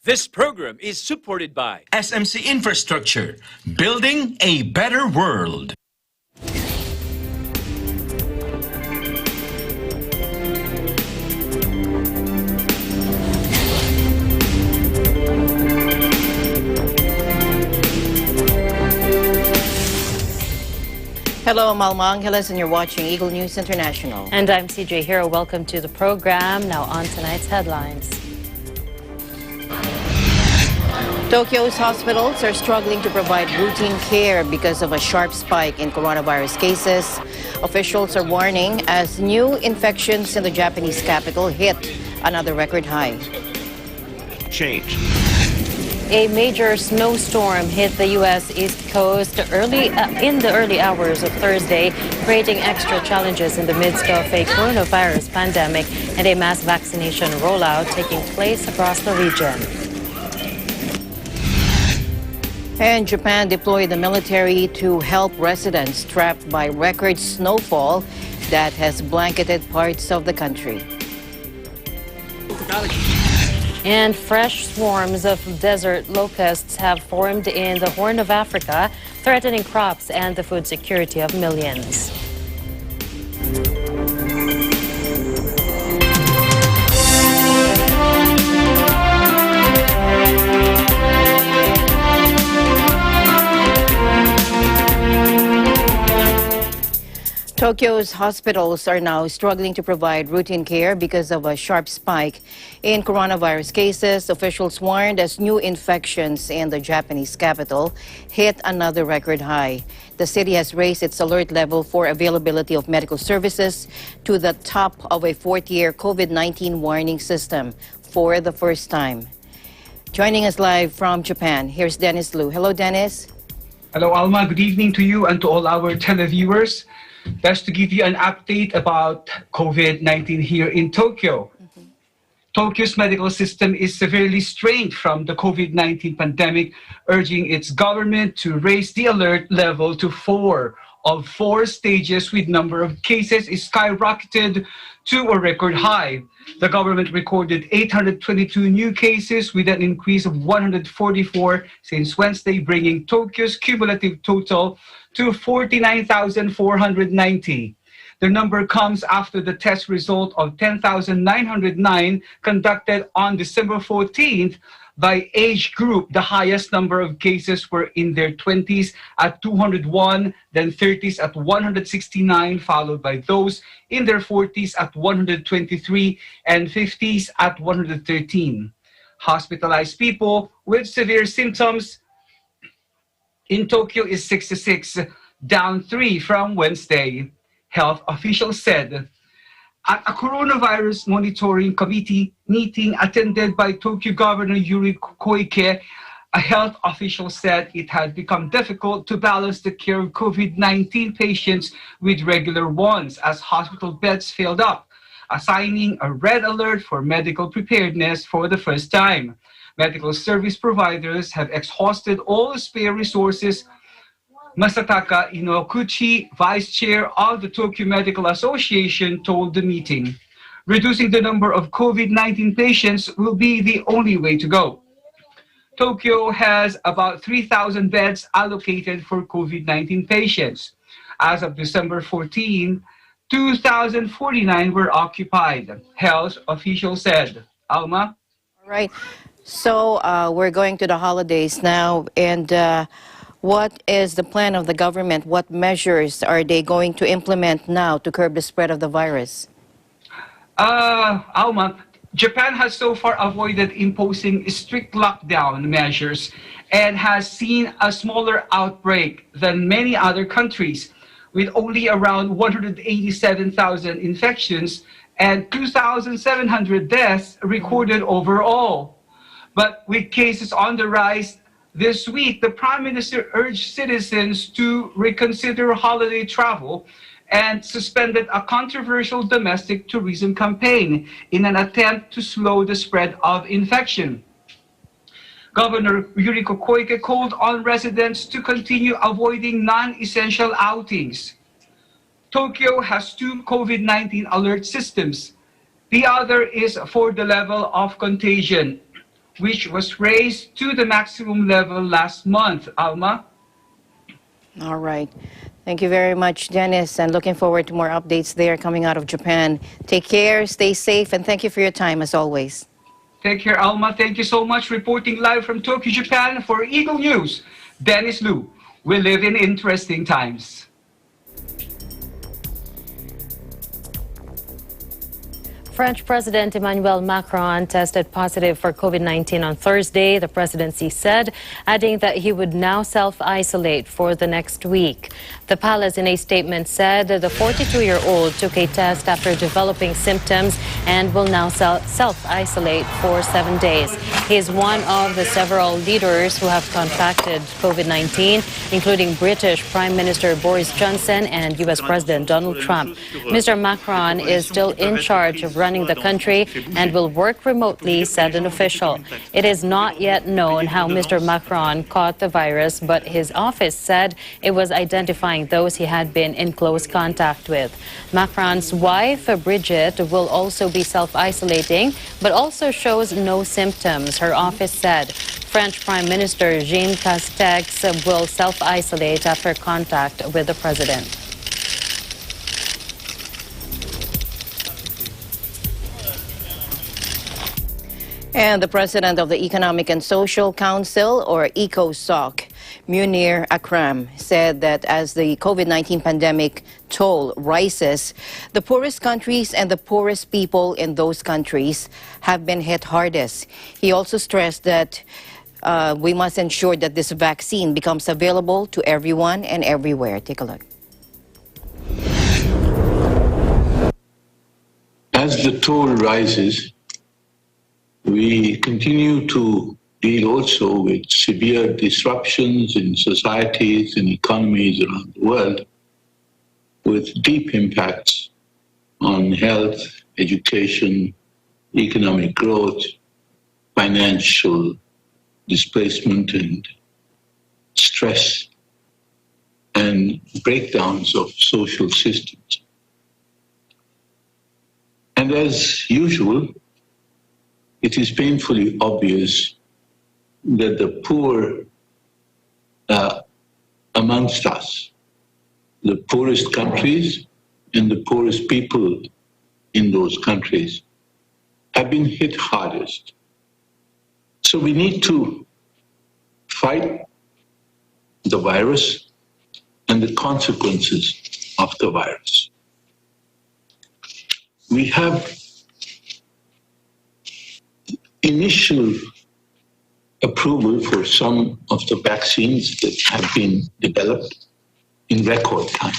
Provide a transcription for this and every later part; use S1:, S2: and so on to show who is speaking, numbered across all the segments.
S1: This program is supported by
S2: SMC Infrastructure, building a better world.
S3: Hello, Malma Angeles, and you're watching Eagle News International.
S4: And I'm CJ Hero. Welcome to the program. Now on tonight's headlines.
S3: Tokyo's hospitals are struggling to provide routine care because of a sharp spike in coronavirus cases. Officials are warning as new infections in the Japanese capital hit another record high.
S5: Change.
S4: A major snowstorm hit the U.S. East Coast in the early hours of Thursday, creating extra challenges in the midst of a coronavirus pandemic and a mass vaccination rollout taking place across the region.
S3: And Japan deployed the military to help residents trapped by record snowfall that has blanketed parts of the country.
S4: And fresh swarms of desert locusts have formed in the Horn of Africa, threatening crops and the food security of millions.
S3: Tokyo's hospitals are now struggling to provide routine care because of a sharp spike in coronavirus cases. Officials warned as new infections in the Japanese capital hit another record high. The city has raised its alert level for availability of medical services to the top of a fourth-year COVID-19 warning system for the first time. Joining us live from Japan, here's Dennis Liu. Hello, Dennis.
S6: Hello, Alma. Good evening to you and to all our televiewers. Just to give you an update about COVID-19 here in Tokyo. Tokyo's medical system is severely strained from the COVID-19 pandemic, urging its government to raise the alert level to 4 of 4 stages, with number of cases is skyrocketed to a record high. The government recorded 822 new cases with an increase of 144 since Wednesday, bringing Tokyo's cumulative total to 49,490. The number comes after the test result of 10,909 conducted on December 14th by age group. The highest number of cases were in their 20s at 201, then 30s at 169, followed by those in their 40s at 123 and 50s at 113. Hospitalized people with severe symptoms in Tokyo is 66, down 3 from Wednesday, health officials said. At a coronavirus monitoring committee meeting attended by Tokyo Governor Yuri Koike, a health official said it had become difficult to balance the care of COVID-19 patients with regular ones as hospital beds filled up, assigning a red alert for medical preparedness for the first time. Medical service providers have exhausted all spare resources. Masataka Inokuchi, vice chair of the Tokyo Medical Association, told the meeting, reducing the number of COVID-19 patients will be the only way to go. Tokyo has about 3,000 beds allocated for COVID-19 patients. As of December 14, 2,049 were occupied, health officials said. Alma?
S3: All right. So we're going to the holidays now, and what is the plan of the government? What measures are they going to implement now to curb the spread of the virus?
S6: Alma, Japan has so far avoided imposing strict lockdown measures and has seen a smaller outbreak than many other countries, with only around 187,000 infections and 2,700 deaths recorded overall. But with cases on the rise this week, the Prime Minister urged citizens to reconsider holiday travel and suspended a controversial domestic tourism campaign in an attempt to slow the spread of infection. Governor Yuriko Koike called on residents to continue avoiding non-essential outings. Tokyo has 2 COVID-19 alert systems. The other is for the level of contagion. which was raised to the maximum level last month. Alma?
S3: All right. Thank you very much, Dennis, and looking forward to more updates there coming out of Japan. Take care, stay safe, and thank you for your time as always.
S6: Take care, Alma. Thank you so much. Reporting live from Tokyo, Japan for Eagle News, Dennis Lu. We live in interesting times.
S4: French President Emmanuel Macron tested positive for COVID-19 on Thursday, the presidency said, adding that he would now self-isolate for the next week. The palace in a statement said the 42-year-old took a test after developing symptoms and will now self-isolate for 7 days. He is one of the several leaders who have contracted COVID-19, including British Prime Minister Boris Johnson and U.S. President Donald Trump. Mr. Macron is still in charge of running the country and will work remotely, said an official. It is not yet known how Mr. Macron caught the virus, but his office said it was identifying those he had been in close contact with. Macron's wife, Brigitte, will also be self-isolating, but also shows no symptoms, her office said. French Prime Minister Jean Castex will self-isolate after contact with the president.
S3: And the president of the Economic and Social Council, or ECOSOC, Munir Akram, said that as the COVID-19 pandemic toll rises, the poorest countries and the poorest people in those countries have been hit hardest. He also stressed that we must ensure that this vaccine becomes available to everyone and everywhere. Take a look.
S7: As the toll rises, we continue to deal also with severe disruptions in societies and economies around the world, with deep impacts on health, education, economic growth, financial displacement and stress, and breakdowns of social systems. And as usual, it is painfully obvious that the poor amongst us, the poorest countries and the poorest people in those countries, have been hit hardest. So we need to fight the virus and the consequences of the virus. We have initial approval for some of the vaccines that have been developed in record time.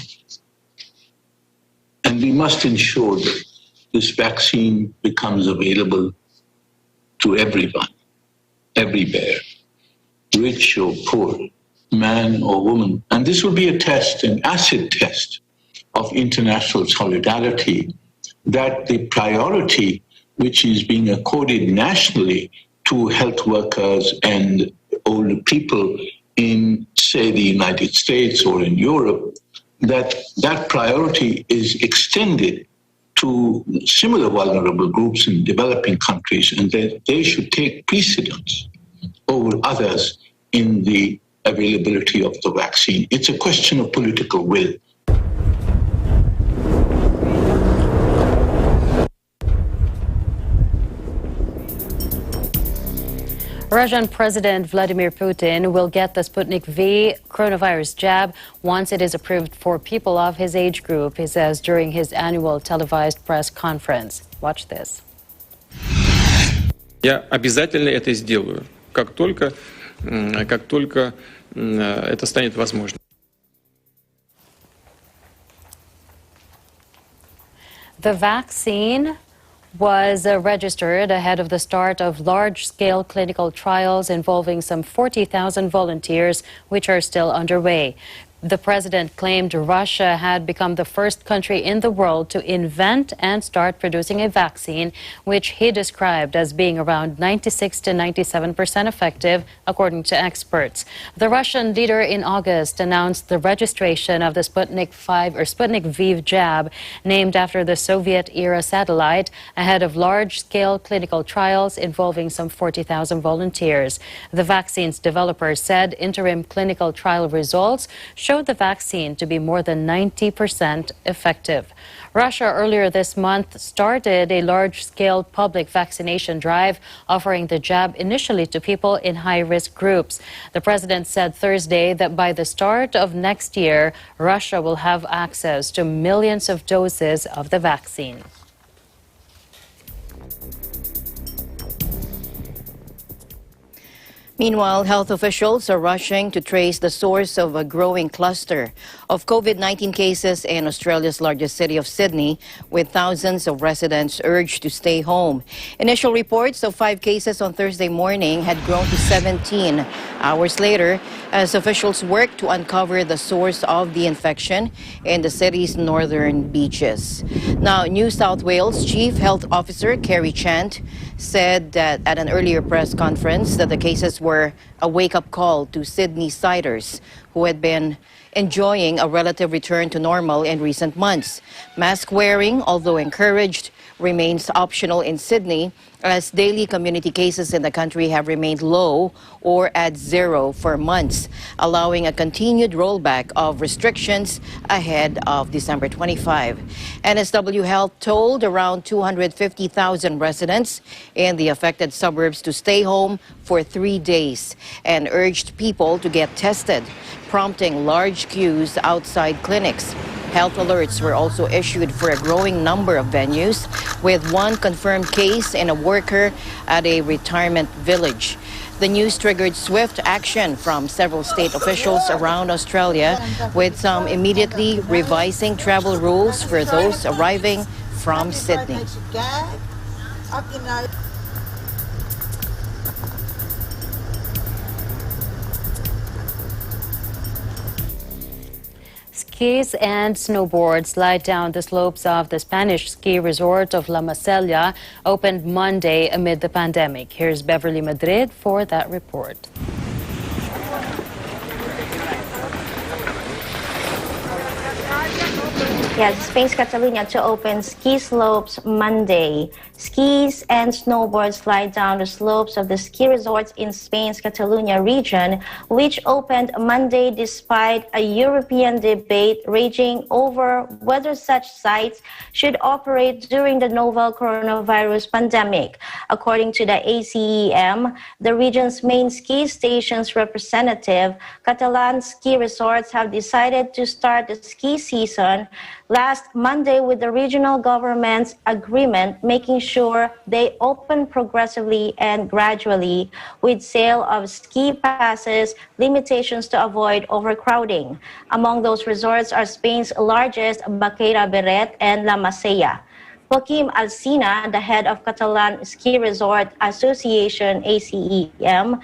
S7: And we must ensure that this vaccine becomes available to everyone, everywhere, rich or poor, man or woman. And this will be a test, an acid test of international solidarity, that the priority which is being accorded nationally to health workers and older people in, say, the United States or in Europe, that priority is extended to similar vulnerable groups in developing countries, and that they should take precedence over others in the availability of the vaccine. It's a question of political will.
S4: Russian President Vladimir Putin will get the Sputnik V coronavirus jab once it is approved for people of his age group, he says during his annual televised press conference. Watch this.
S8: Я обязательно это сделаю, как только это станет возможным.
S4: The vaccine was registered ahead of the start of large-scale clinical trials involving some 40,000 volunteers, which are still underway. The president claimed Russia had become the first country in the world to invent and start producing a vaccine, which he described as being around 96 to 97% effective, according to experts. The Russian leader in August announced the registration of the Sputnik V jab, named after the Soviet-era satellite, ahead of large-scale clinical trials involving some 40,000 volunteers. The vaccine's developers said interim clinical trial results showed the vaccine to be more than 90% effective. Russia earlier this month started a large-scale public vaccination drive, offering the jab initially to people in high-risk groups. The president said Thursday that by the start of next year, Russia will have access to millions of doses of the vaccine.
S3: Meanwhile, health officials are rushing to trace the source of a growing cluster of COVID-19 cases in Australia's largest city of Sydney, with thousands of residents urged to stay home. Initial reports of 5 cases on Thursday morning had grown to 17 hours later as officials worked to uncover the source of the infection in the city's northern beaches. Now, New South Wales Chief Health Officer Kerry Chant said that at an earlier press conference that the cases were a wake-up call to Sydney-siders who had been enjoying a relative return to normal in recent months. Mask wearing, although encouraged, remains optional in Sydney as daily community cases in the country have remained low or at 0 for months, allowing a continued rollback of restrictions ahead of December 25. NSW Health told around 250,000 residents in the affected suburbs to stay home for 3 days and urged people to get tested, prompting large queues outside clinics. Health alerts were also issued for a growing number of venues, with one confirmed case in a worker at a retirement village. The news triggered swift action from several state officials around Australia, with some immediately revising travel rules for those arriving from Sydney.
S4: Skis and snowboards slide down the slopes of the Spanish ski resort of La Masella opened Monday amid the pandemic. Here's Beverly Madrid for that report.
S9: Yes, Spain's Catalonia to open ski slopes Monday. Skis and snowboards slide down the slopes of the ski resorts in Spain's Catalonia region, which opened Monday despite a European debate raging over whether such sites should operate during the novel coronavirus pandemic. According to the ACEM, the region's main ski stations representative, Catalan ski resorts have decided to start the ski season last Monday with the regional government's agreement, making sure they open progressively and gradually with sale of ski passes, limitations to avoid overcrowding. Among those resorts are Spain's largest, Baqueira Beret and La Masella. Joaquim Alsina, the head of Catalan Ski Resort Association, ACEM,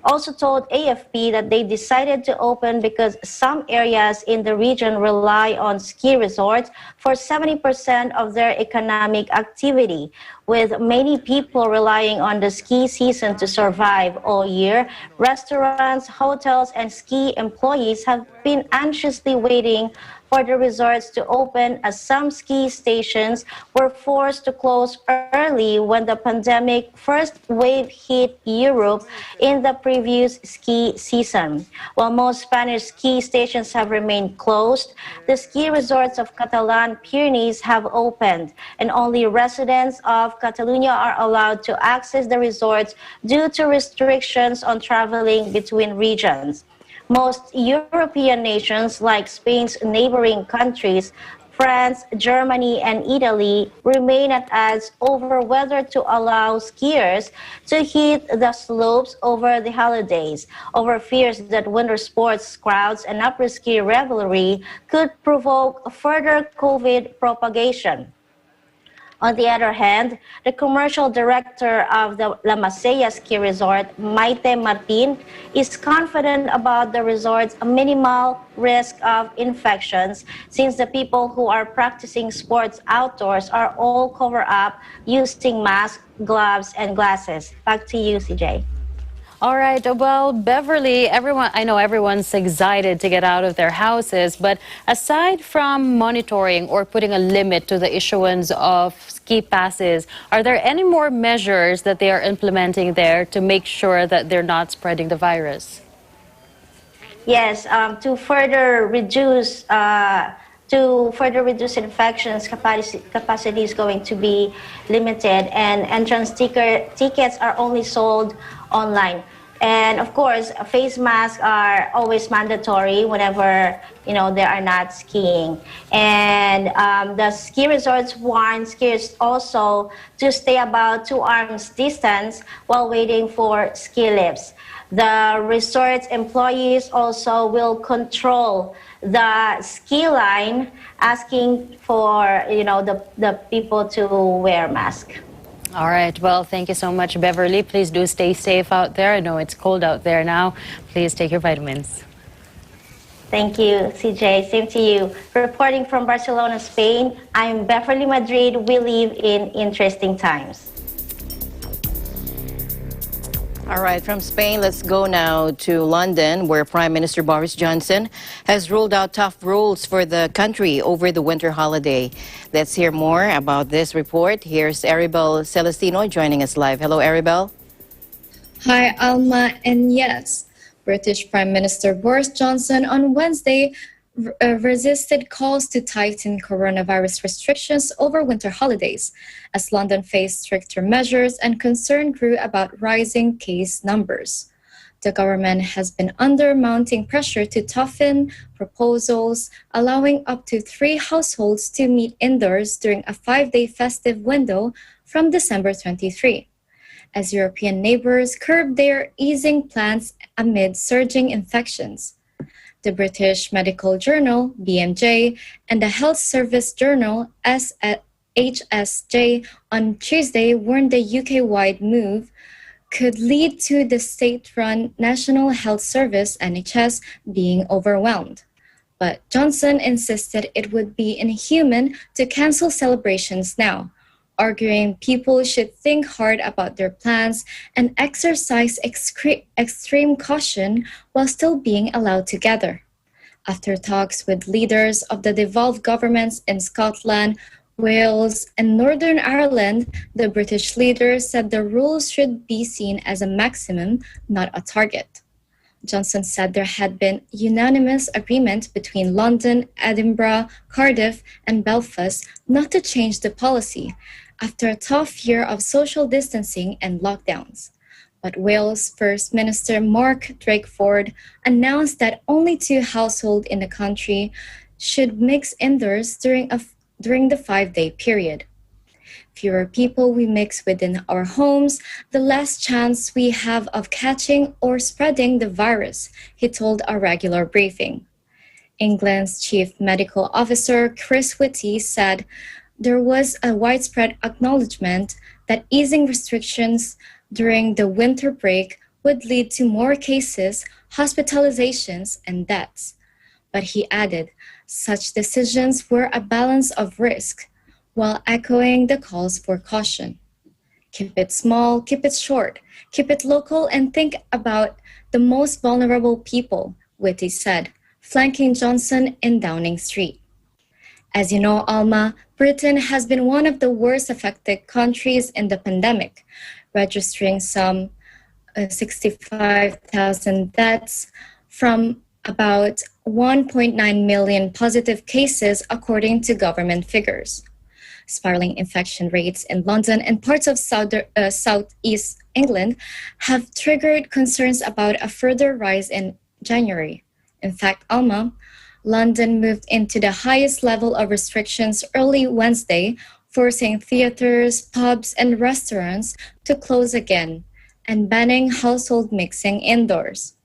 S9: also told AFP that they decided to open because some areas in the region rely on ski resorts for 70% of their economic activity. With many people relying on the ski season to survive all year, restaurants, hotels, and ski employees have been anxiously waiting for the resorts to open, as some ski stations were forced to close early when the pandemic first wave hit Europe in the previous ski season. While most Spanish ski stations have remained closed, the ski resorts of Catalan Pyrenees have opened, and only residents of Catalonia are allowed to access the resorts due to restrictions on traveling between regions. Most European nations, like Spain's neighboring countries, France, Germany, and Italy, remain at odds over whether to allow skiers to hit the slopes over the holidays, over fears that winter sports crowds and après-ski revelry could provoke further COVID propagation. On the other hand, the commercial director of the La Masaya Ski Resort, Maite Martin, is confident about the resort's minimal risk of infections since the people who are practicing sports outdoors are all covered up using masks, gloves, and glasses. Back to you, CJ.
S4: All right. Well, Beverly, I know everyone's excited to get out of their houses, but aside from monitoring or putting a limit to the issuance of ski passes, are there any more measures that they are implementing there to make sure that they're not spreading the virus?
S9: Yes, to further reduce infections, capacity is going to be limited, and entrance tickets are only sold online. And of course, face masks are always mandatory whenever they are not skiing. And the ski resorts warn skiers also to stay about 2 arms distance while waiting for ski lifts. The resort's employees also will control the ski line, asking for the people to wear masks.
S4: All right. Well, thank you so much, Beverly. Please do stay safe out there. I know it's cold out there now. Please take your vitamins.
S9: Thank you, CJ. Same to you. Reporting from Barcelona, Spain, I'm Beverly Madrid. We live in interesting times.
S3: All right, from Spain, let's go now to London, where Prime Minister Boris Johnson has rolled out tough rules for the country over the winter holiday. Let's hear more about this report. Here's Aribel Celestino joining us live. Hello, Aribel.
S10: Hi, Alma. And yes, British Prime Minister Boris Johnson on Wednesday resisted calls to tighten coronavirus restrictions over winter holidays as London faced stricter measures and concern grew about rising case numbers. The government has been under mounting pressure to toughen proposals, allowing up to 3 households to meet indoors during a 5-day festive window from December 23, as European neighbors curb their easing plans amid surging infections. The British Medical Journal, BMJ, and the Health Service Journal, HSJ, on Tuesday warned the UK-wide move could lead to the state-run National Health Service, NHS, being overwhelmed. But Johnson insisted it would be inhuman to cancel celebrations now, arguing people should think hard about their plans and exercise extreme caution while still being allowed to gather. After talks with leaders of the devolved governments in Scotland, Wales, and Northern Ireland, the British leaders said the rules should be seen as a maximum, not a target. Johnson said there had been unanimous agreement between London, Edinburgh, Cardiff, and Belfast not to change the policy after a tough year of social distancing and lockdowns. But Wales First Minister Mark Drakeford announced that only 2 households in the country should mix indoors during the 5-day period. Fewer people we mix within our homes, the less chance we have of catching or spreading the virus, he told a regular briefing. England's Chief Medical Officer Chris Whitty said there was a widespread acknowledgement that easing restrictions during the winter break would lead to more cases, hospitalizations, and deaths. But he added, such decisions were a balance of risk, while echoing the calls for caution. Keep it small, keep it short, keep it local, and think about the most vulnerable people, Whitty said, flanking Johnson in Downing Street. As you know, Alma, Britain has been one of the worst affected countries in the pandemic, registering some 65,000 deaths from about 1.9 million positive cases, according to government figures. Spiraling infection rates in London and parts of southeast England have triggered concerns about a further rise in January. In fact, Alma, London moved into the highest level of restrictions early Wednesday, forcing theaters, pubs, and restaurants to close again and banning household mixing indoors.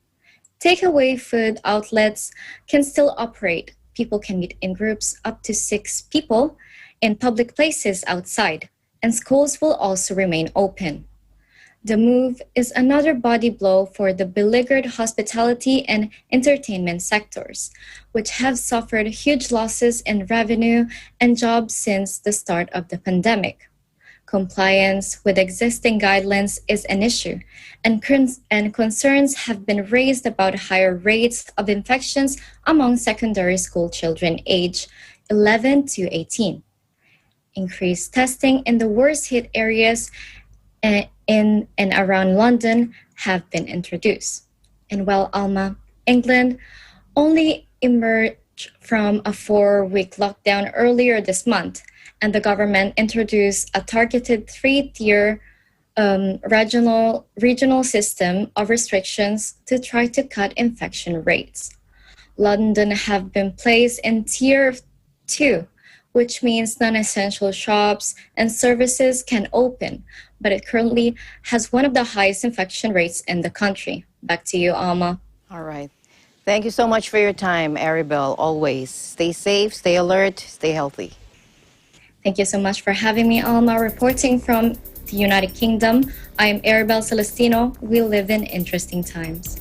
S10: Takeaway food outlets can still operate. People can meet in groups up to 6 people in public places outside. and schools will also remain open. The move is another body blow for the beleaguered hospitality and entertainment sectors, which have suffered huge losses in revenue and jobs since the start of the pandemic. Compliance with existing guidelines is an issue, and concerns have been raised about higher rates of infections among secondary school children aged 11 to 18. Increased testing in the worst-hit areas in and around London have been introduced. And while Alma, England, only emerged from a 4-week lockdown earlier this month, and the government introduced a targeted 3-tier regional system of restrictions to try to cut infection rates. London have been placed in Tier 2, which means non-essential shops and services can open, but it currently has one of the highest infection rates in the country. Back to you, Alma.
S3: All right. Thank you so much for your time, Aribel. Always stay safe, stay alert, stay healthy.
S10: Thank you so much for having me, Alma. Reporting from the United Kingdom, I am Aribel Celestino. We live in interesting times.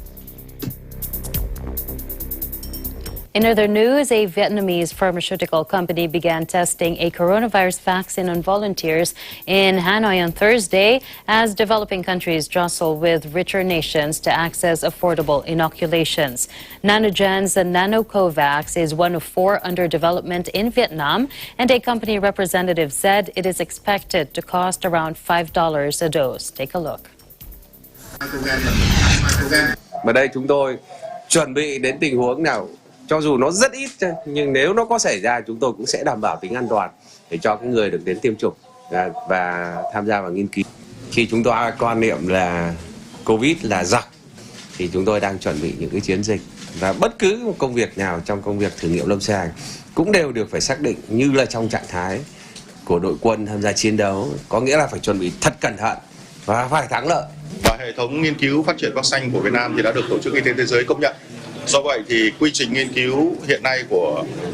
S4: In other news, a Vietnamese pharmaceutical company began testing a coronavirus vaccine on volunteers in Hanoi on Thursday as developing countries jostle with richer nations to access affordable inoculations. Nanogen's NanoCovax is one of 4 under development in Vietnam, and a company representative said it is expected to cost around $5 a dose. Take a look.
S11: Mà đây chúng tôi chuẩn bị đến tình huống nào cho dù nó rất ít nhưng nếu nó có xảy ra chúng tôi cũng sẽ đảm bảo tính an toàn để cho cái người được đến tiêm chủng và tham gia vào nghiên cứu. Khi chúng tôi quan niệm là Covid là giặc thì chúng tôi đang chuẩn bị những cái chiến dịch và bất cứ một công việc nào trong công việc thử nghiệm lâm sàng cũng đều được phải xác định như là trong trạng thái của đội quân tham gia chiến đấu, có nghĩa là phải chuẩn bị thật cẩn thận và phải thắng lợi.
S12: Và hệ thống nghiên cứu phát triển vaccine của Việt Nam thì đã được Tổ chức Y tế Thế giới công nhận. Do vậy thì quy trình nghiên cứu hiện nay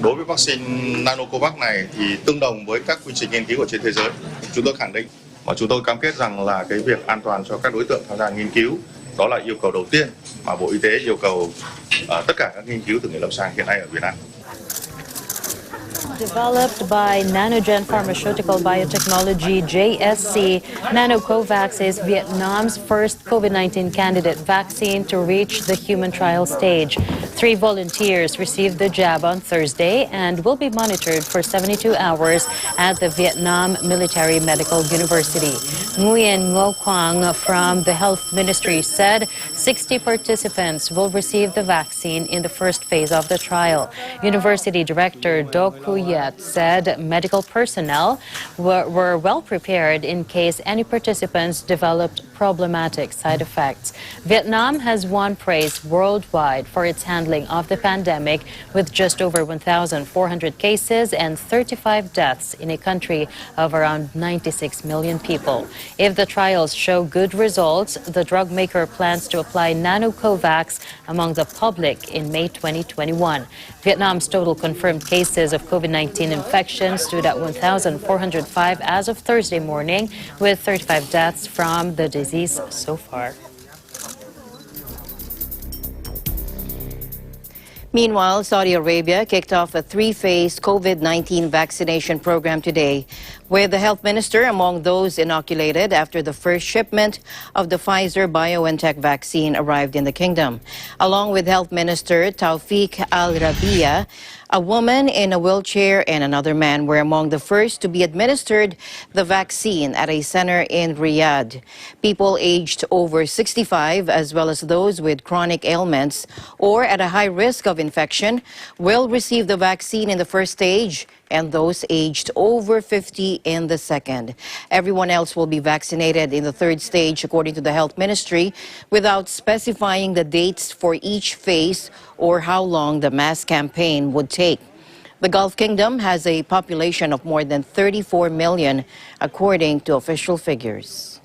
S12: đối với vaccine NanoCovax này thì tương đồng với các quy trình nghiên cứu ở trên thế giới. Chúng tôi khẳng định và chúng tôi cam kết rằng là cái việc an toàn cho các đối tượng tham gia nghiên cứu đó là yêu cầu đầu tiên mà Bộ Y tế yêu cầu tất cả các nghiên cứu thử nghiệm lâm sàng hiện nay ở Việt Nam.
S4: Developed by Nanogen Pharmaceutical Biotechnology, JSC, NanoCovax is Vietnam's first COVID-19 candidate vaccine to reach the human trial stage. 3 volunteers received the jab on Thursday and will be monitored for 72 hours at the Vietnam Military Medical University. Nguyen Ngo Quang from the Health Ministry said 60 participants will receive the vaccine in the first phase of the trial. University Director Do Kuyet said medical personnel were well prepared in case any participants developed problematic side effects. Vietnam has won praise worldwide for its handling of the pandemic, with just over 1,400 cases and 35 deaths in a country of around 96 million people. If the trials show good results, the drug maker plans to apply NanoCovax among the public in May 2021. Vietnam's total confirmed cases of COVID-19 infection stood at 1,405 as of Thursday morning, with 35 deaths from the disease so far.
S3: Meanwhile, Saudi Arabia kicked off a 3-phase COVID-19 vaccination program today, with the health minister among those inoculated after the first shipment of the Pfizer-BioNTech vaccine arrived in the kingdom. Along with Health Minister Tawfiq Al-Rabia, a woman in a wheelchair and another man were among the first to be administered the vaccine at a center in Riyadh. People aged over 65, as well as those with chronic ailments or at a high risk of infection, will receive the vaccine in the first stage, and those aged over 50 in the second. Everyone else will be vaccinated in the third stage, according to the Health Ministry, without specifying the dates for each phase or how long the mass campaign would take. The Gulf Kingdom has a population of more than 34 million, according to official figures.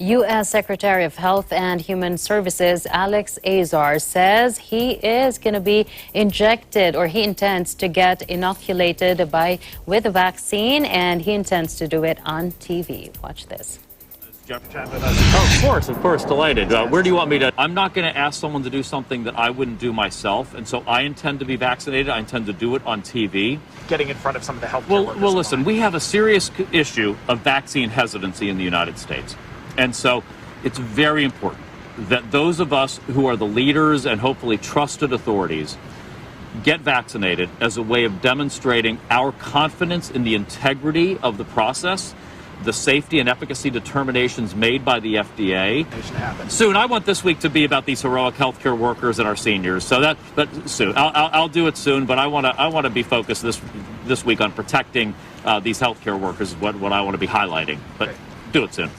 S4: U.S. Secretary of Health and Human Services Alex Azar says he is going to be injected, or he intends to get inoculated with a vaccine, and he intends to do it on TV. Watch this.
S13: Oh, of course, delighted. Where do you want me to? I'm not going to ask someone to do something that I wouldn't do myself, and so I intend to be vaccinated. I intend to do it on TV.
S14: Getting in front of some of the healthcare workers.
S13: Well, listen, we have a serious issue of vaccine hesitancy in the United States, and so it's very important that those of us who are the leaders and hopefully trusted authorities get vaccinated as a way of demonstrating our confidence in the integrity of the process, the safety and efficacy determinations made by the FDA. Soon, I want this week to be about these heroic healthcare workers and our seniors. So but soon, I'll do it soon. But I want to be focused this week on protecting these healthcare workers. Is what I want to be highlighting. But do it soon.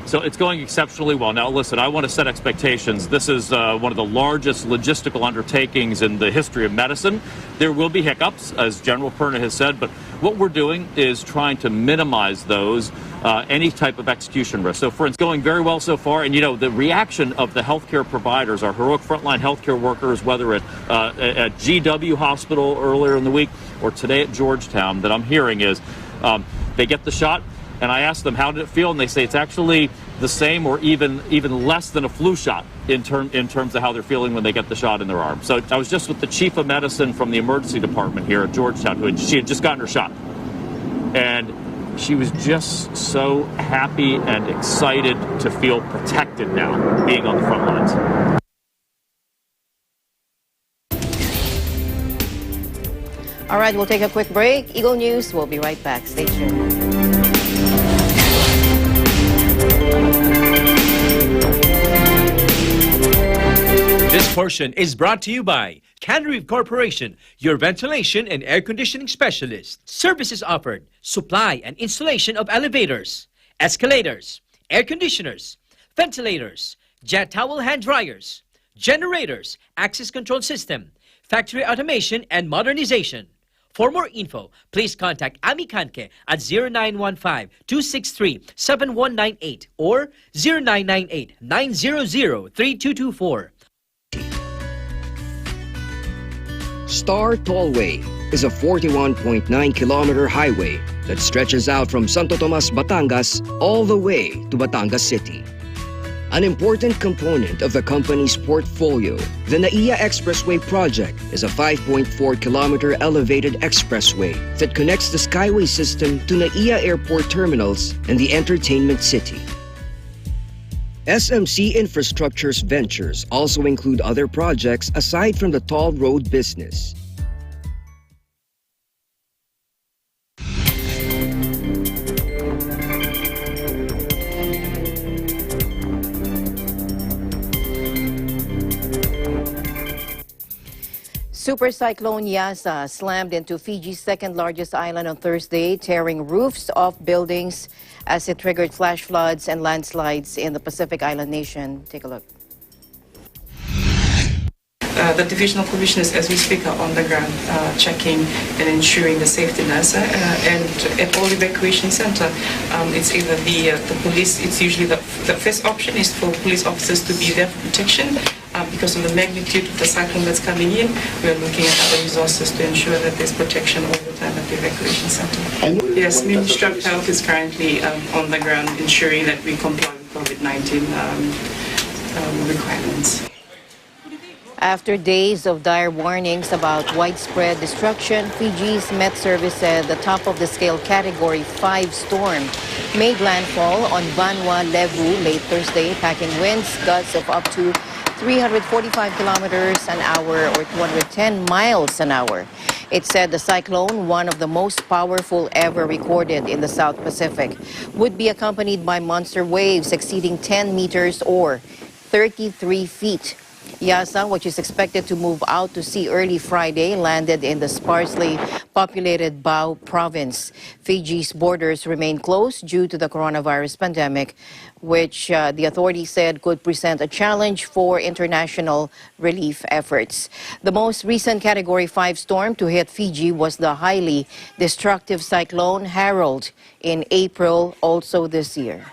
S13: So it's going exceptionally well. Now, listen, I want to set expectations. This is one of the largest logistical undertakings in the history of medicine. There will be hiccups, as General Perna has said, but what we're doing is trying to minimize those, any type of execution risk. So, for instance, going very well so far, and, the reaction of the healthcare providers, our heroic frontline healthcare workers, whether at GW Hospital earlier in the week or today at Georgetown, that I'm hearing is they get the shot, and I ask them, how did it feel? And they say it's actually the same or even less than a flu shot in terms of how they're feeling when they get the shot in their arm. So I was just with the chief of medicine from the emergency department here at Georgetown, she had just gotten her shot. And she was just so happy and excited to feel protected now, being on the front lines.
S3: All right, we'll take a quick break. Eagle News, we'll be right back. Stay tuned.
S1: This portion is brought to you by Canreef Corporation, your ventilation and air conditioning specialist. Services offered: supply and installation of elevators, escalators, air conditioners, ventilators, jet towel hand dryers, generators, access control system, factory automation and modernization. For more info, please contact Ami Kanke at 0915-263-7198 or 0998-900-3224.
S15: Star Tollway is a 41.9-kilometer highway that stretches out from Santo Tomas, Batangas, all the way to Batangas City. An important component of the company's portfolio, the NAIA Expressway project is a 5.4-kilometer elevated expressway that connects the Skyway system to NAIA airport terminals and the entertainment city. SMC Infrastructure's ventures also include other projects aside from the toll road business.
S3: Super cyclone Yasa slammed into Fiji's second-largest island on Thursday, tearing roofs off buildings as it triggered flash floods and landslides in the Pacific island nation. Take a look.
S16: The divisional commissioners, as we speak, are on the ground checking and ensuring the safetyness. And at all evacuation center, it's either the police. It's usually the first option is for police officers to be there for protection. Because of the magnitude of the cyclone that's coming in, we are looking at other resources to ensure that there's protection all the time at the evacuation center. Yes, Ministry of Health is currently on the ground ensuring that we comply with COVID-19 requirements.
S3: After days of dire warnings about widespread destruction, Fiji's Met Service said the top-of-the-scale Category 5 storm made landfall on Vanua, Levu late Thursday, packing winds gusts of up to 345 kilometers an hour or 210 miles an hour. It said the cyclone, one of the most powerful ever recorded in the South Pacific, would be accompanied by monster waves exceeding 10 meters or 33 feet. Yasa, which is expected to move out to sea early Friday, landed in the sparsely populated Bao province. Fiji's borders remain closed due to the coronavirus pandemic, which the authorities said could present a challenge for international relief efforts. The most recent Category 5 storm to hit Fiji was the highly destructive cyclone Harold in April, also this year.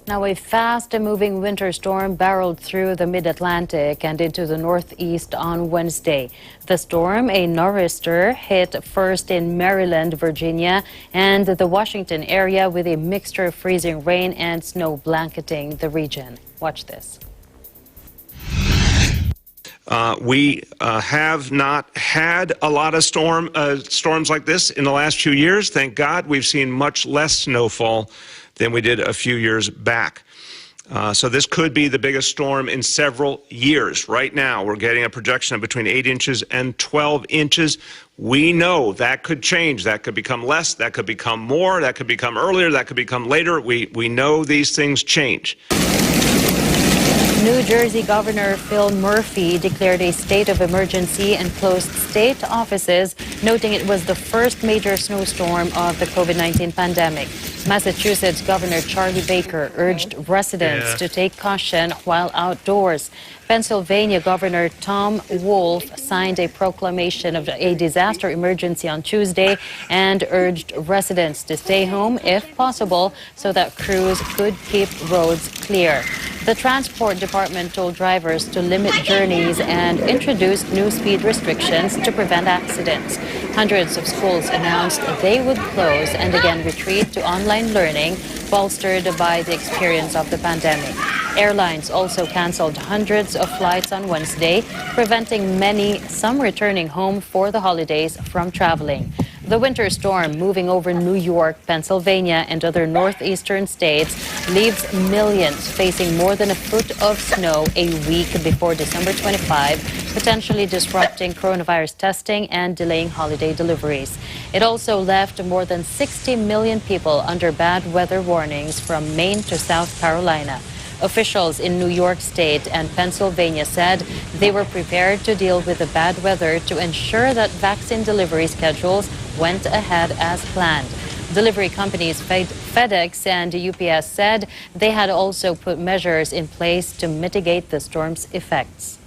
S4: Now, a fast-moving winter storm barreled through the mid-Atlantic and into the northeast on Wednesday. The storm, a nor'easter, hit first in Maryland, Virginia, and the Washington area with a mixture of freezing rain and snow blanketing the region. Watch this.
S5: We have not had a lot of storms like this in the last few years. Thank God we've seen much less snowfall than we did a few years back. So this could be the biggest storm in several years. Right now, we're getting a projection of between 8 inches and 12 inches. We know that could change. That could become less. That could become more. That could become earlier. That could become later. We know these things change.
S4: New Jersey Governor Phil Murphy declared a state of emergency and closed state offices, noting it was the first major snowstorm of the COVID-19 pandemic. Massachusetts Governor Charlie Baker urged residents to take caution while outdoors. Pennsylvania Governor Tom Wolf signed a proclamation of a disaster emergency on Tuesday and urged residents to stay home if possible so that crews could keep roads clear. The Transport Department told drivers to limit journeys and introduced new speed restrictions to prevent accidents. Hundreds of schools announced they would close and again retreat to online learning, bolstered by the experience of the pandemic. Airlines also canceled hundreds of flights on Wednesday, preventing many, some returning home for the holidays, from traveling. The winter storm moving over New York, Pennsylvania, and other northeastern states leaves millions facing more than a foot of snow a week before December 25, potentially disrupting coronavirus testing and delaying holiday deliveries. It also left more than 60 million people under bad weather warnings from Maine to South Carolina. Officials in New York State and Pennsylvania said they were prepared to deal with the bad weather to ensure that vaccine delivery schedules went ahead as planned. Delivery companies FedEx and UPS said they had also put measures in place to mitigate the storm's effects.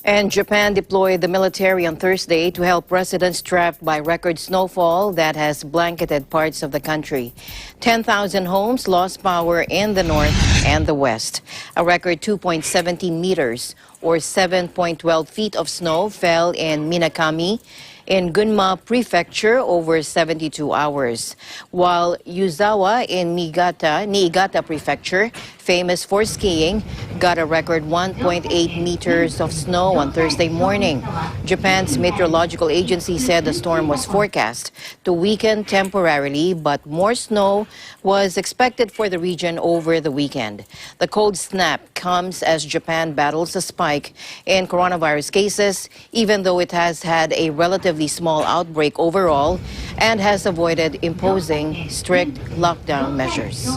S3: And Japan deployed the military on Thursday to help residents trapped by record snowfall that has blanketed parts of the country. 10,000 homes lost power in the north and the west. A record 2.17 meters or 7.12 feet of snow fell in Minakami, in Gunma Prefecture over 72 hours, while Yuzawa in Niigata Prefecture, famous for skiing, got a record 1.8 meters of snow on Thursday morning. Japan's meteorological agency said the storm was forecast to weaken temporarily, but more snow was expected for the region over the weekend. The cold snap comes as Japan battles a spike in coronavirus cases, even though it has had a relatively small outbreak overall and has avoided imposing strict lockdown measures.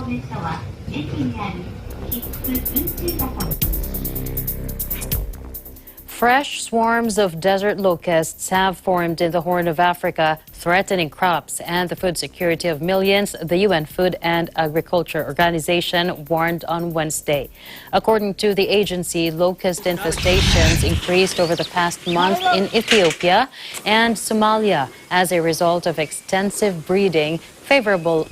S4: Fresh swarms of desert locusts have formed in the Horn of Africa, threatening crops and the food security of millions, the UN Food and Agriculture Organization warned on Wednesday. According to the agency, locust infestations increased over the past month in Ethiopia and Somalia as a result of extensive breeding, favorable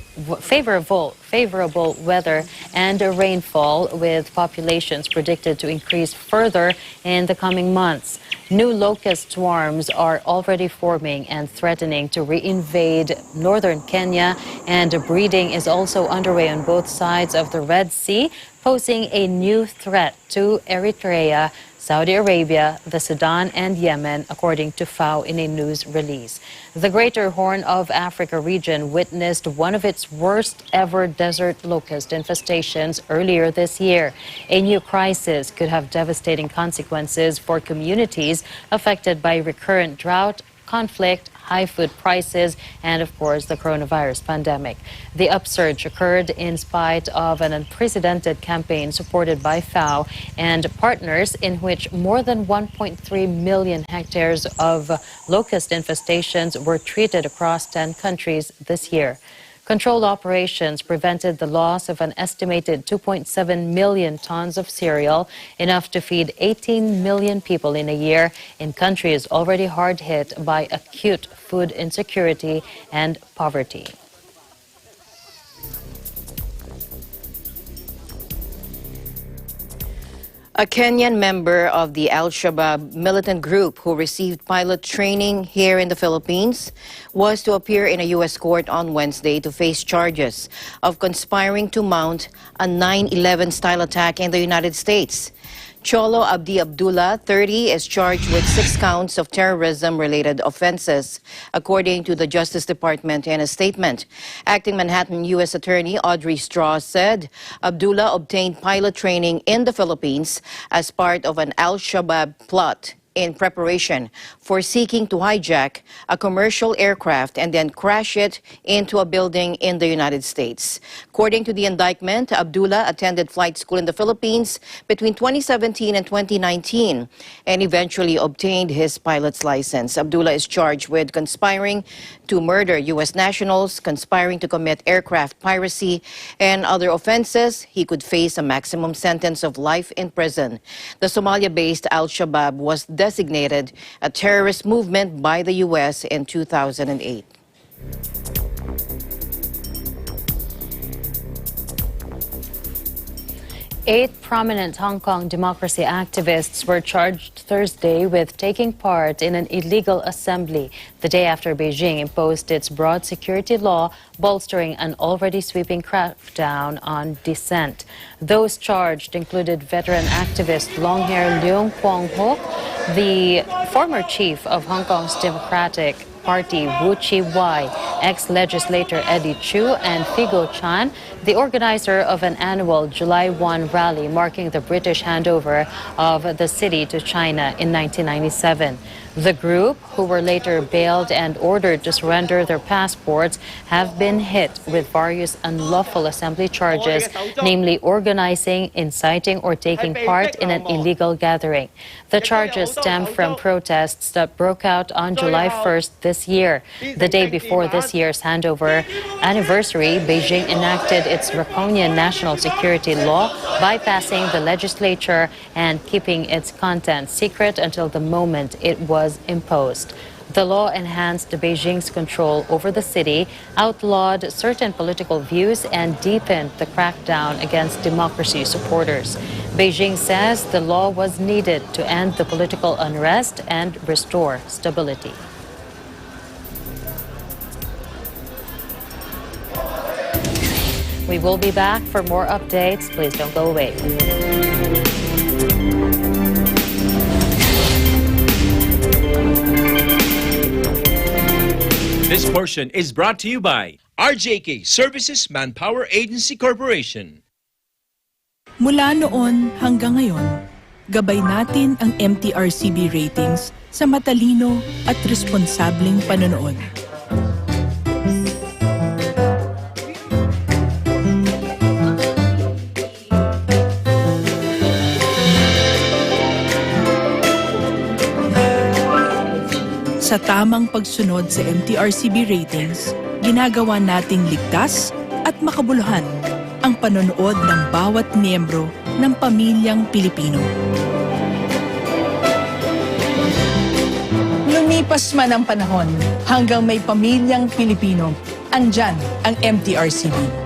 S4: weather and rainfall, with populations predicted to increase further in the coming months. New locust swarms are already forming and threatening to reinvade northern Kenya, and breeding is also underway on both sides of the Red Sea, posing a new threat to Eritrea, Saudi Arabia, the Sudan, and Yemen, according to FAO in a news release. The Greater Horn of Africa region witnessed one of its worst ever desert locust infestations earlier this year. A new crisis could have devastating consequences for communities affected by recurrent drought, conflict, high food prices, and of course the coronavirus pandemic. The upsurge occurred in spite of an unprecedented campaign supported by FAO and partners, in which more than 1.3 million hectares of locust infestations were treated across 10 countries this year. Controlled operations prevented the loss of an estimated 2.7 million tons of cereal, enough to feed 18 million people in a year in countries already hard hit by acute food insecurity and poverty.
S3: A Kenyan member of the Al-Shabaab militant group who received pilot training here in the Philippines was to appear in a U.S. court on Wednesday to face charges of conspiring to mount a 9/11-style attack in the United States. Cholo Abdi Abdullah, 30, is charged with 6 counts of terrorism-related offenses, according to the Justice Department in a statement. Acting Manhattan U.S. Attorney Audrey Strauss said Abdullah obtained pilot training in the Philippines as part of an Al-Shabaab plot in preparation for seeking to hijack a commercial aircraft and then crash it into a building in the United States. According to the indictment, Abdullah attended flight school in the Philippines between 2017 and 2019 and eventually obtained his pilot's license. Abdullah is charged with conspiring to murder U.S. nationals, conspiring to commit aircraft piracy, and other offenses. He could face a maximum sentence of life in prison. The Somalia-based Al-Shabaab was designated a terrorist movement by the U.S. in 2008.
S4: Eight prominent Hong Kong democracy activists were charged Thursday with taking part in an illegal assembly the day after Beijing imposed its broad security law, bolstering an already sweeping crackdown on dissent. Those charged included veteran activist long-hair Leung Kwong-ho, the former chief of Hong Kong's Democratic Party Wu Chi-wai, ex-legislator Eddie Chu, and Figo Chan, the organizer of an annual July 1 rally marking the British handover of the city to China in 1997. The group, who were later bailed and ordered to surrender their passports, have been hit with various unlawful assembly charges, namely organizing, inciting, or taking part in an illegal gathering. The charges stem from protests that broke out on July 1st this year. The day before this year's handover anniversary, Beijing enacted its draconian national security law, bypassing the legislature and keeping its content secret until the moment it was imposed. The law enhanced Beijing's control over the city, outlawed certain political views, and deepened the crackdown against democracy supporters. Beijing says the law was needed to end the political unrest and restore stability. We will be back for more updates. Please don't go away.
S1: This portion is brought to you by RJK Services Manpower Agency Corporation.
S17: Mula noon hanggang ngayon, gabay natin ang MTRCB ratings sa matalino at responsableng panonood. Sa tamang pagsunod sa MTRCB ratings, ginagawa nating ligtas at makabuluhan ang panonood ng bawat miyembro ng pamilyang Pilipino. Lumipas man ang panahon, hanggang may pamilyang Pilipino, andyan ang MTRCB.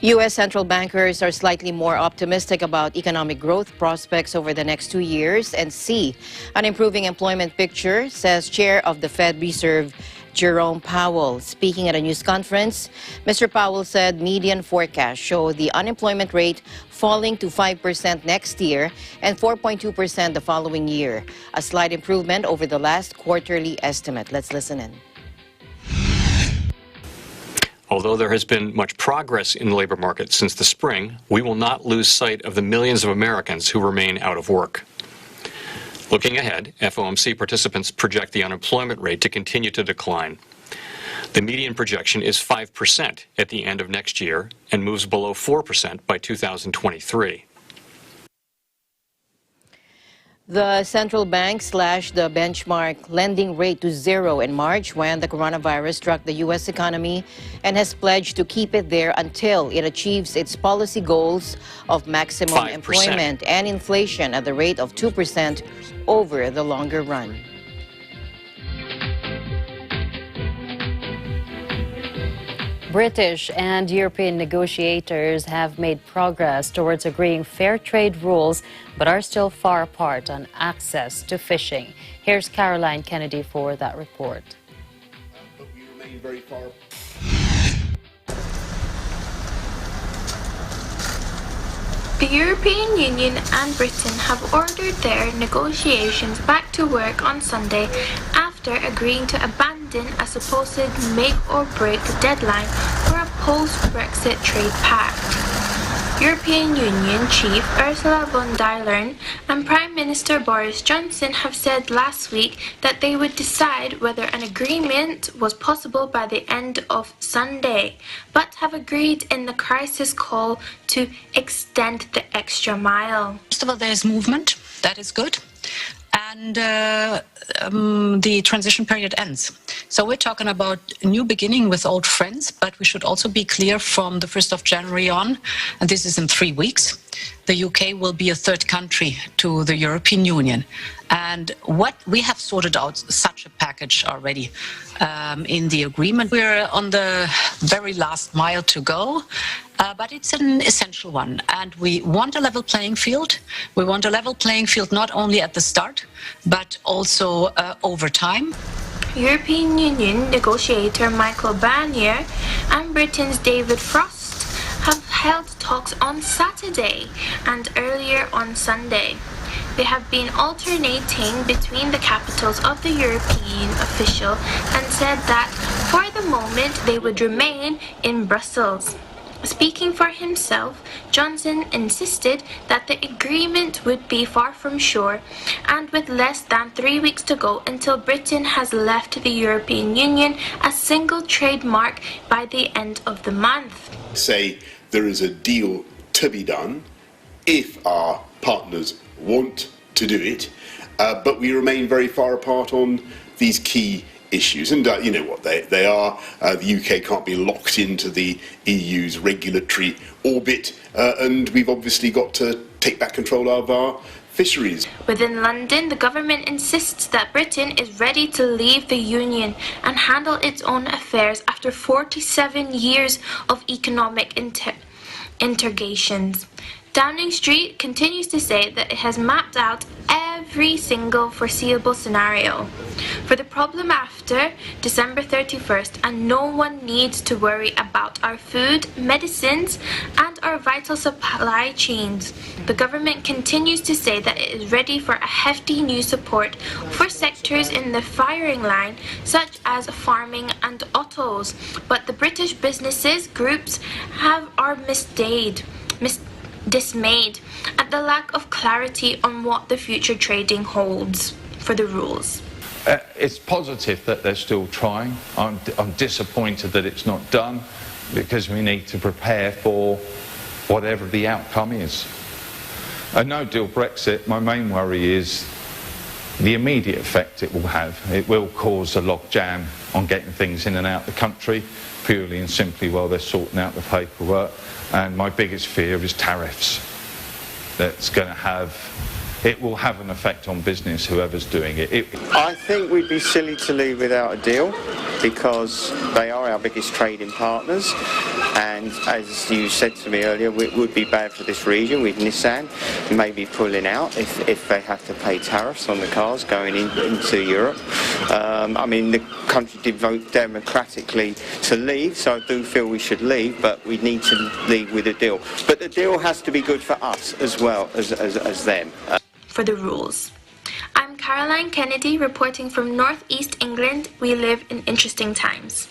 S3: U.S. central bankers are slightly more optimistic about economic growth prospects over the next 2 years and see an improving employment picture, says Chair of the Fed Reserve, Jerome Powell. Speaking at a news conference, Mr. Powell said median forecasts show the unemployment rate falling to 5% next year and 4.2% the following year, a slight improvement over the last quarterly estimate. Let's listen in.
S18: Although there has been much progress in the labor market since the spring, we will not lose sight of the millions of Americans who remain out of work. Looking ahead, FOMC participants project the unemployment rate to continue to decline. The median projection is 5% at the end of next year and moves below 4% by 2023.
S3: The central bank slashed the benchmark lending rate to zero in March when the coronavirus struck the U.S. economy and has pledged to keep it there until it achieves its policy goals of maximum
S18: 5%.
S3: employment and inflation at the rate of 2% over the longer run.
S4: British and European negotiators have made progress towards agreeing fair trade rules, but are still far apart on access to fishing. Here's Caroline Kennedy for that report.
S19: But we remain very far.
S20: The European Union and Britain have ordered their negotiations back to work on Sunday after agreeing to abandon a supposed make-or-break deadline for a post-Brexit trade pact. European Union Chief Ursula von der Leyen and Prime Minister Boris Johnson have said last week that they would decide whether an agreement was possible by the end of Sunday, but have agreed in the crisis call to extend the extra mile.
S21: First of all, there's movement. That is good. And the transition period ends. So we're talking about a new beginning with old friends, but we should also be clear from the 1st of January on, and this is in 3 weeks, the UK will be a third country to the European Union. And what we have sorted out such a package already in the agreement. We're on the very last mile to go. But it's an essential one, and we want a level playing field. We want a level playing field not only at the start, but also over time.
S20: European Union negotiator Michael Barnier and Britain's David Frost have held talks on Saturday and earlier on Sunday. They have been alternating between the capitals of the European official and said that for the moment they would remain in Brussels. Speaking for himself, Johnson insisted that the agreement would be far from sure, and with less than 3 weeks to go until Britain has left the European Union a single trademark by the end of the month.
S19: Say there is a deal to be done if our partners want to do it, but we remain very far apart on these key issues, and you know what they are. The UK can't be locked into the EU's regulatory orbit, and we've obviously got to take back control of our fisheries.
S20: Within London, the government insists that Britain is ready to leave the Union and handle its own affairs after 47 years of economic integrations. Downing Street continues to say that it has mapped out every single foreseeable scenario for the problem after December 31st, and no one needs to worry about our food, medicines, and our vital supply chains. The government continues to say that it is ready for a hefty new support for sectors in the firing line, such as farming and autos, but the British businesses groups are dismayed at the lack of clarity on what the future trading holds for the rules.
S22: It's positive that they're still trying. I'm disappointed that it's not done, because we need to prepare for whatever the outcome is. A no-deal Brexit, my main worry is the immediate effect it will have. It will cause a logjam on getting things in and out the country, purely and simply while they're sorting out the paperwork. And my biggest fear is tariffs. It will have an effect on business, whoever's doing it.
S23: I think we'd be silly to leave without a deal, because they are our biggest trading partners, and as you said to me earlier, it would be bad for this region with Nissan maybe pulling out if they have to pay tariffs on the cars going into Europe. I mean, the country did vote democratically to leave, so I do feel we should leave, but we need to leave with a deal. But the deal has to be good for us as well as them.
S20: For the rules. I'm Caroline Kennedy reporting from Northeast England. We live in interesting times.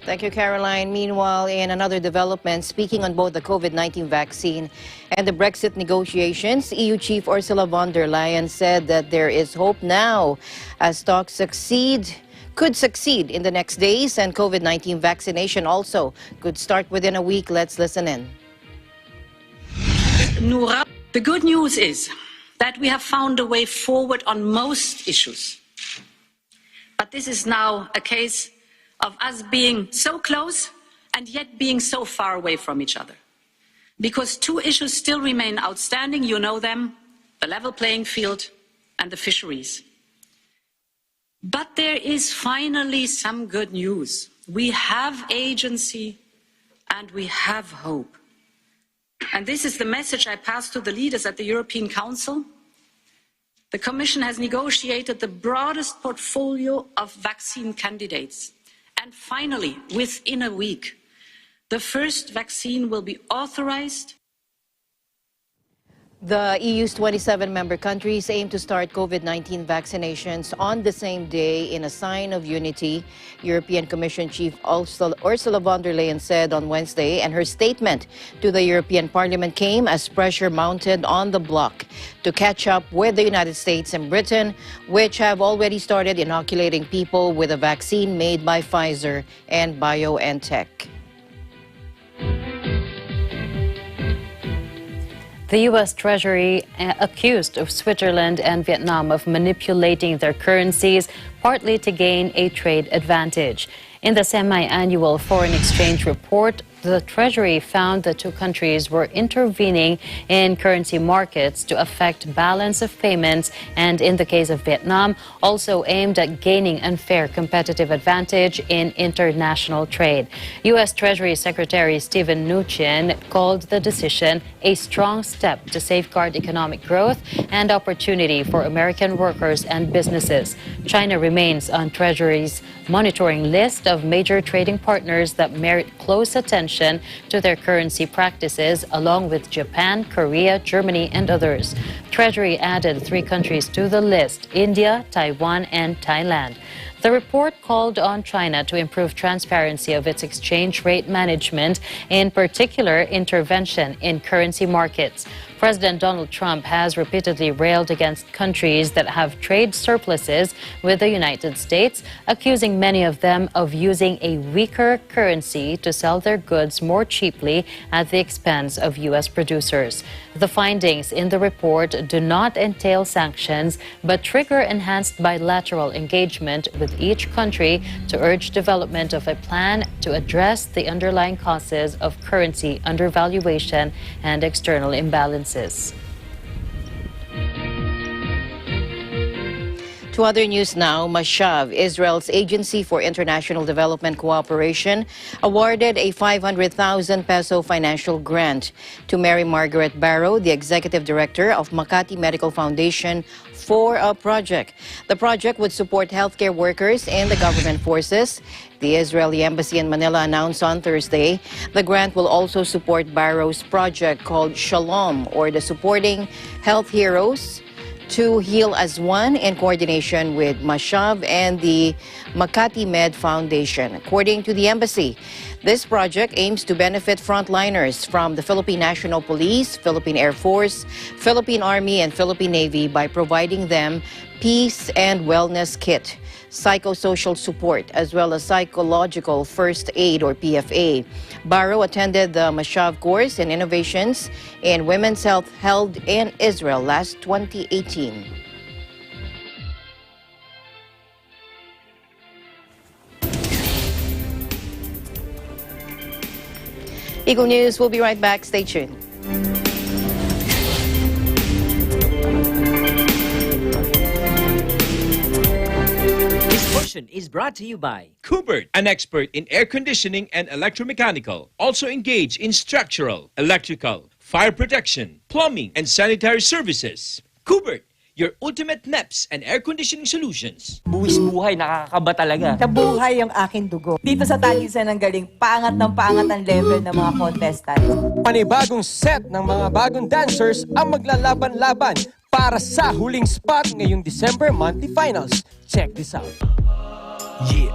S3: Thank you, Caroline. Meanwhile, in another development, speaking on both the COVID-19 vaccine and the Brexit negotiations, EU Chief Ursula von der Leyen said that there is hope now as talks succeed. could succeed in the next days, and COVID-19 vaccination also could start within a week. Let's listen in.
S21: The good news is that we have found a way forward on most issues. But this is now a case of us being so close and yet being so far away from each other. Because two issues still remain outstanding, you know them, the level playing field and the fisheries. But there is finally some good news. We have agency and we have hope. And this is the message I pass to the leaders at the European Council. The Commission has negotiated the broadest portfolio of vaccine candidates. And finally, within a week, the first vaccine will be authorized.
S3: The EU's 27 member countries aim to start COVID-19 vaccinations on the same day in a sign of unity, European Commission Chief Ursula von der Leyen said on Wednesday, and her statement to the European Parliament came as pressure mounted on the bloc to catch up with the United States and Britain, which have already started inoculating people with a vaccine made by Pfizer and BioNTech.
S4: The U.S. Treasury accused of Switzerland and Vietnam of manipulating their currencies, partly to gain a trade advantage. In the semi-annual foreign exchange report, the Treasury found the two countries were intervening in currency markets to affect balance of payments, and in the case of Vietnam, also aimed at gaining unfair competitive advantage in international trade. U.S. Treasury Secretary Steven Mnuchin called the decision a strong step to safeguard economic growth and opportunity for American workers and businesses. China remains on Treasury's monitoring list of major trading partners that merit close attention to their currency practices, along with Japan, Korea, Germany, and others. Treasury added 3 countries to the list: India, Taiwan, and Thailand. The report called on China to improve transparency of its exchange rate management, in particular intervention in currency markets. President Donald Trump has repeatedly railed against countries that have trade surpluses with the United States, accusing many of them of using a weaker currency to sell their goods more cheaply at the expense of U.S. producers. The findings in the report do not entail sanctions, but trigger enhanced bilateral engagement with each country to urge development of a plan to address the underlying causes of currency undervaluation and external imbalances.
S3: To other news now, Mashav, Israel's Agency for International Development Cooperation, awarded a 500,000 peso financial grant to Mary Margaret Barrow, the executive director of Makati Medical Foundation, for a project. The project would support healthcare workers and the government forces. The Israeli Embassy in Manila announced on Thursday the grant will also support Barrow's project called Shalom, or the Supporting Health Heroes to Heal as One, in coordination with Mashav and the Makati Med Foundation. According to the embassy, this project aims to benefit frontliners from the Philippine National Police, Philippine Air Force, Philippine Army, and Philippine Navy by providing them peace and wellness kit, psychosocial support, as well as psychological first aid, or PFA. Barrow attended the Mashav course in innovations in women's health held in Israel last 2018. Eagle News will be right back. Stay tuned.
S1: Is brought to you by Kubert, an expert in air conditioning and electromechanical. Also engaged in structural, electrical, fire protection, plumbing, and sanitary services. Kubert, your ultimate NEPS and air conditioning solutions.
S2: Buwis buhay, nakakaba talaga. Nabuhay ang aking dugo. Dito sa Talisan ng galing, paangat ng paangat ang level ng mga contestant.
S6: Panibagong set ng mga bagong dancers ang maglalaban-laban para sa huling spot ngayong December monthly finals. Check this out.
S7: Yeah.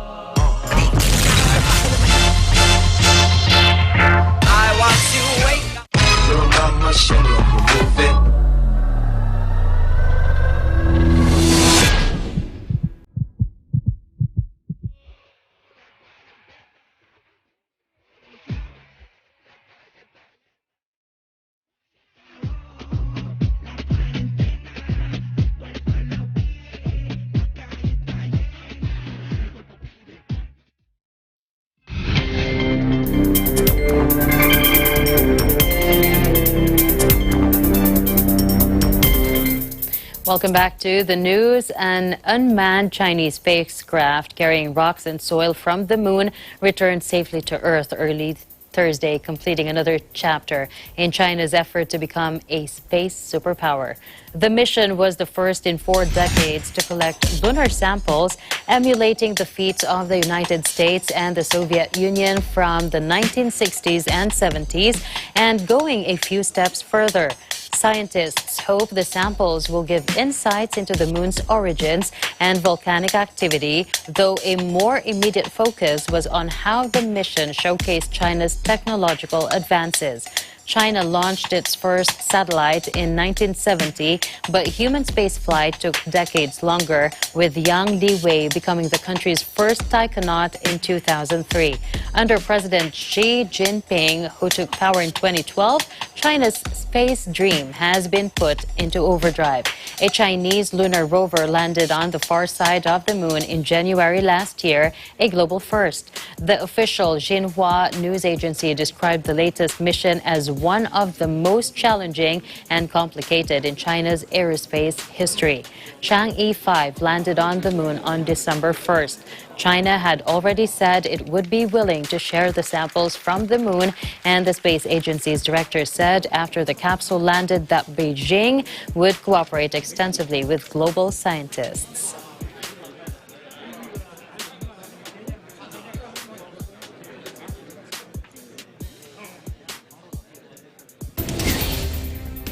S7: I want to wake up. Little mama, show me you move it.
S4: Welcome back to the news. An unmanned Chinese spacecraft carrying rocks and soil from the moon returned safely to Earth early Thursday, completing another chapter in China's effort to become a space superpower. The mission was the first in 4 decades to collect lunar samples, emulating the feats of the United States and the Soviet Union from the 1960s and 70s, and going a few steps further. Scientists hope the samples will give insights into the moon's origins and volcanic activity, though a more immediate focus was on how the mission showcased China's technological advances. China launched its first satellite in 1970, but human spaceflight took decades longer, with Yang Liwei becoming the country's first taikonaut in 2003. Under President Xi Jinping, who took power in 2012, China's space dream has been put into overdrive. A Chinese lunar rover landed on the far side of the moon in January last year, a global first. The official Xinhua news agency described the latest mission as one of the most challenging and complicated in China's aerospace history. Chang'e 5 landed on the moon on December 1st. China had already said it would be willing to share the samples from the moon, and the space agency's director said after the capsule landed that Beijing would cooperate extensively with global scientists.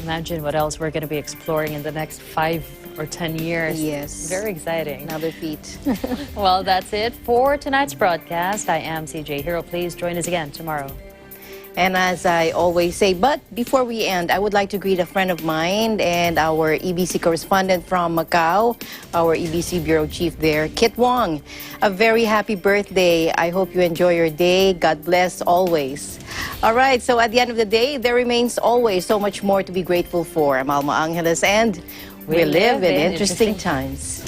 S4: Imagine what else we're going to be exploring in the next 5 or 10 years.
S3: Yes.
S4: Very exciting.
S3: Another feat.
S4: Well, that's it for tonight's broadcast. I am CJ Hero. Please join us again tomorrow.
S3: And as I always say, but before we end, I would like to greet a friend of mine and our EBC correspondent from Macau, our EBC Bureau Chief there, Kit Wong. A very happy birthday. I hope you enjoy your day. God bless always. All right, so at the end of the day, there remains always so much more to be grateful for. I'm Alma Angeles, and we live in interesting times.